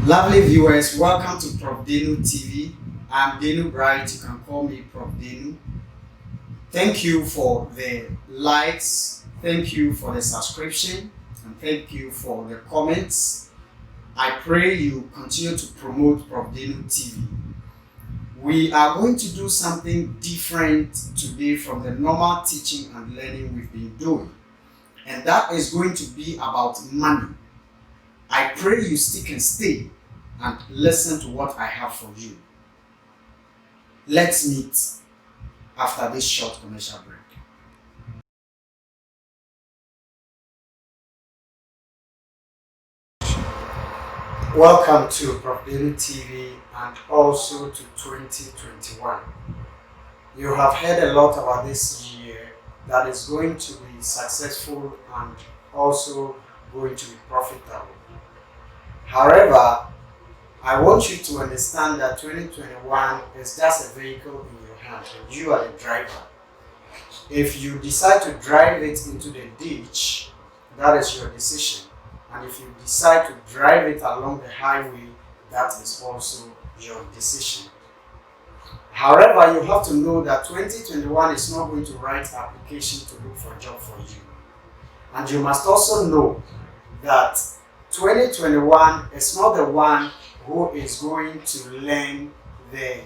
Lovely viewers, welcome to Prof Denu TV. I'm Denu Bright. You can call me Prof Denu. Thank you for the likes, thank you for the subscription, and thank you for the comments. I pray you continue to promote Prof Denu TV. We are going to do something different today from the normal teaching and learning we've been doing, and that is going to be about money. I pray you stick and stay and listen to what I have for you. Let's meet after this short commercial break. Welcome to Prof Denu TV and also to 2021. You have heard a lot about this year that is going to be successful and also going to be profitable. However, I want you to understand that 2021 is just a vehicle in your hand and you are the driver. If you decide to drive it into the ditch, that is your decision. And if you decide to drive it along the highway, that is also your decision. However, you have to know that 2021 is not going to write application to look for a job for you. And you must also know that 2021 is not the one who is going to learn the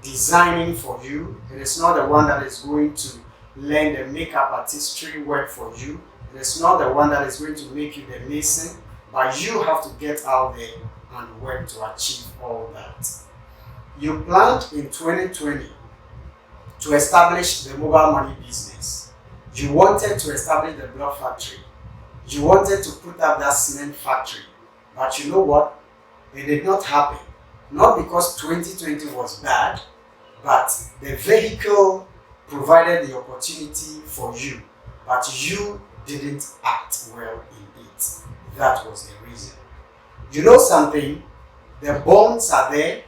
designing for you. It is not the one that is going to learn the makeup artistry work for you. It is not the one that is going to make you the mason, but you have to get out there and work to achieve all that. You planned in 2020 to establish the mobile money business. You wanted to establish the block factory. You wanted to put up that cement factory, but you know what? It did not happen. Not because 2020 was bad, but the vehicle provided the opportunity for you, but you didn't act well in it. That was the reason. You know something? The bonds are there,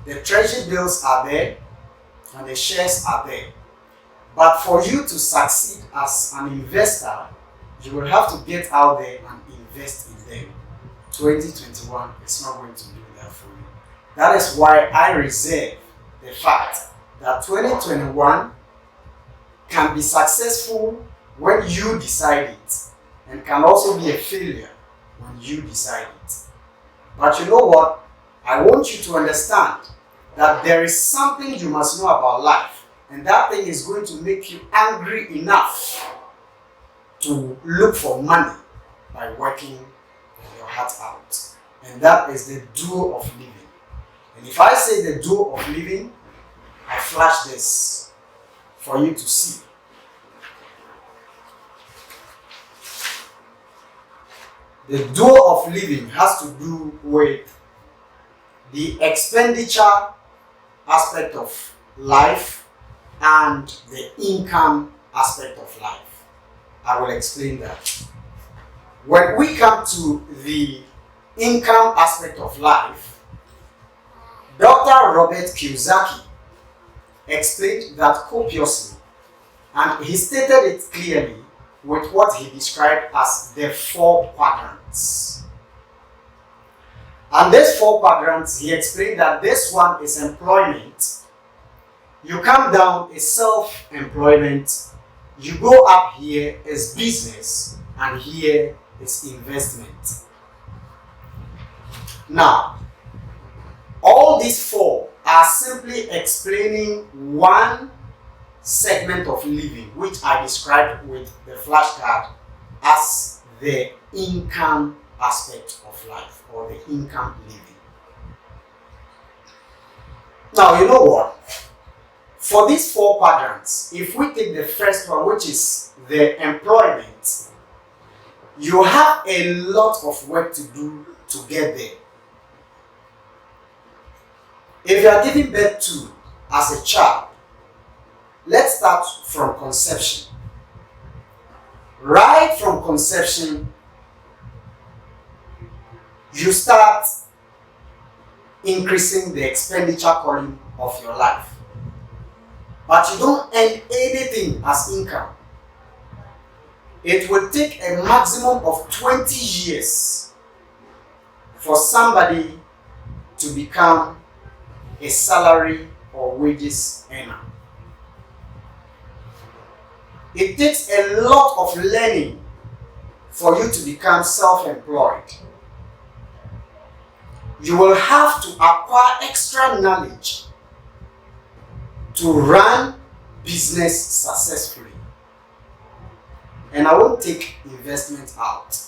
the treasury bills are there, and the shares are there. But for you to succeed as an investor, you will have to get out there and invest in them. 2021 is not going to do that for you. That is why I reserve the fact that 2021 can be successful when you decide it, and can also be a failure when you decide it. But you know what? I want you to understand that there is something you must know about life, and that thing is going to make you angry enough to look for money by working your heart out. And that is the duo of living. And if I say the duo of living, I flash this for you to see. The duo of living has to do with the expenditure aspect of life and the income aspect of life. I will explain that. When we come to the income aspect of life, Dr. Robert Kiyosaki explained that copiously, and he stated it clearly with what he described as the 4 quadrants. And these 4 quadrants, he explained that this one is employment. You come down is self-employment. You go up here is business, and here is investment. Now, all these 4 are simply explaining one segment of living, which I described with the flashcard as the income aspect of life, or the income living. Now, you know what? For these 4 quadrants, if we take the first one, which is the employment, you have a lot of work to do to get there. If you are giving birth to as a child, let's start from conception. Right from conception, you start increasing the expenditure column of your life. But you don't earn anything as income. It will take a maximum of 20 years for somebody to become a salary or wages earner. It takes a lot of learning for you to become self-employed. You will have to acquire extra knowledge to run business successfully. And I won't take investment out.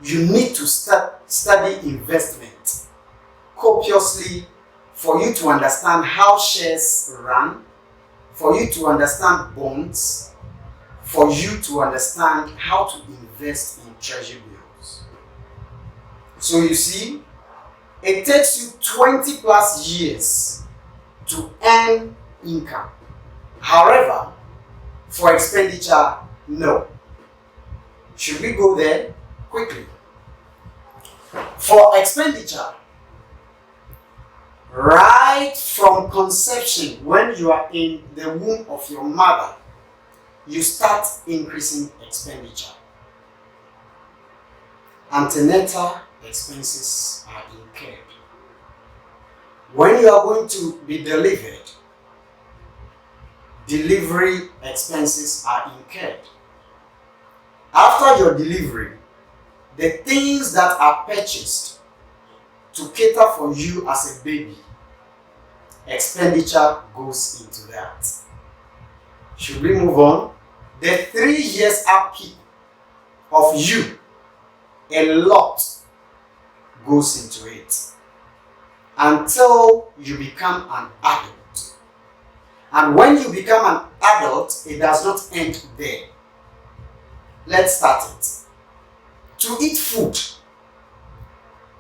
You need to study investment copiously for you to understand how shares run, for you to understand bonds, for you to understand how to invest in treasury bills. So you see, it takes you 20 plus years to earn income. However, for expenditure, no. Should we go there quickly? For expenditure, right from conception, when you are in the womb of your mother, you start increasing expenditure. Antenatal expenses are incurred. When you are going to be delivered, delivery expenses are incurred. After your delivery, the things that are purchased to cater for you as a baby, expenditure goes into that. Should we move on? The 3 years upkeep of you, a lot goes into it until you become an adult. And when you become an adult, it does not end there. Let's start it. To eat food,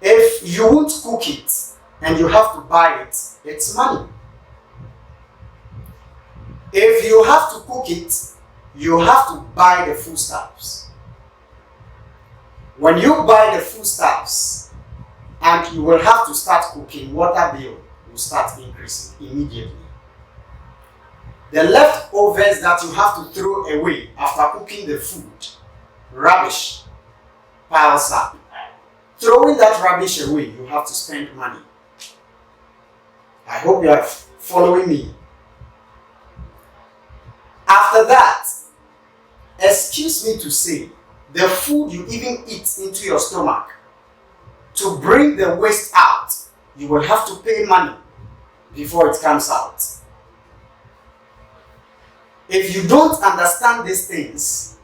if you won't cook it and you have to buy it, it's money. If you have to cook it, you have to buy the foodstuffs. When you buy the foodstuffs and you will have to start cooking, water bill will start increasing immediately. The leftovers that you have to throw away after cooking the food, rubbish, piles up. Throwing that rubbish away, you have to spend money. I hope you are following me. After that, excuse me to say, the food you even eat into your stomach, to bring the waste out, you will have to pay money before it comes out. If you don't understand these things,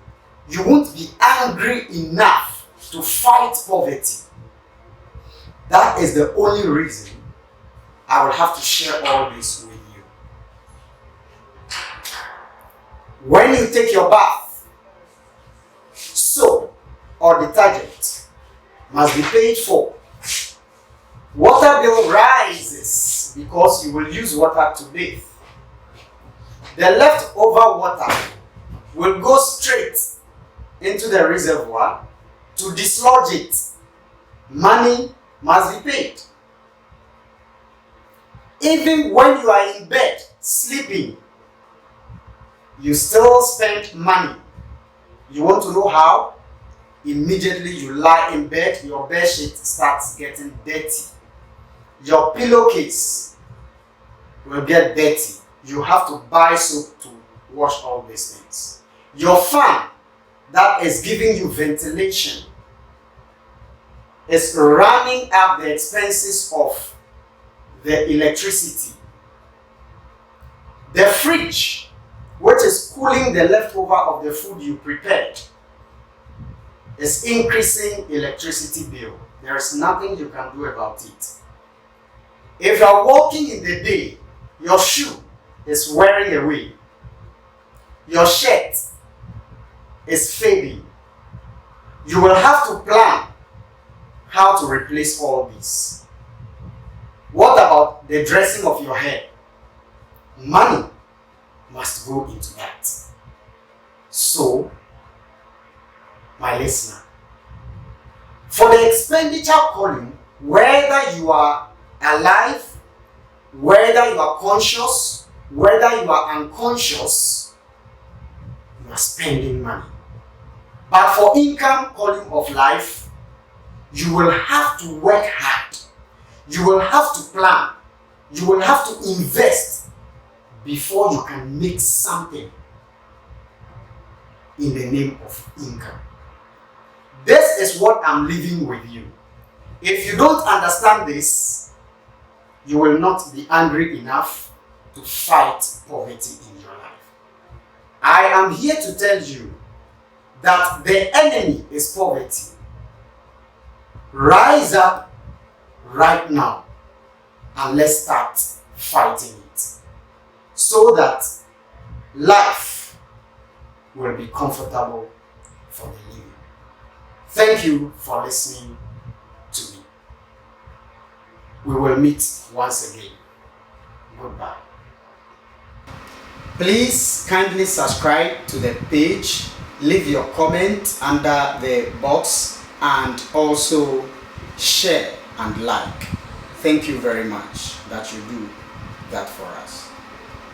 you won't be angry enough to fight poverty. That is the only reason I will have to share all this with you. When you take your bath, soap or detergent must be paid for. Water bill rises because you will use water to bathe. The leftover water will go straight into the reservoir to dislodge it. Money must be paid. Even when you are in bed sleeping, you still spend money. You want to know how? Immediately you lie in bed, your bed sheet starts getting dirty. Your pillowcase will get dirty. You have to buy soap to wash all these things. Your fan that is giving you ventilation is running up the expenses of the electricity. The fridge, which is cooling the leftover of the food you prepared, is increasing electricity bill. There is nothing you can do about it. If you are walking in the day, your shoe is wearing away. Your shirt is fading. You will have to plan how to replace all this. What about the dressing of your hair? Money must go into that. So, my listener, for the expenditure column, whether you are alive, whether you are conscious, whether you are unconscious, you are spending money. But for income column of life, you will have to work hard. You will have to plan. You will have to invest before you can make something in the name of income. This is what I'm leaving with you. If you don't understand this, you will not be angry enough to fight poverty in your life. I am here to tell you that the enemy is poverty. Rise up right now and let's start fighting it so that life will be comfortable for the living. Thank you for listening to me. We will meet once again. Goodbye. Please kindly subscribe to the page, leave your comment under the box, and also share and like. Thank you very much that you do that for us.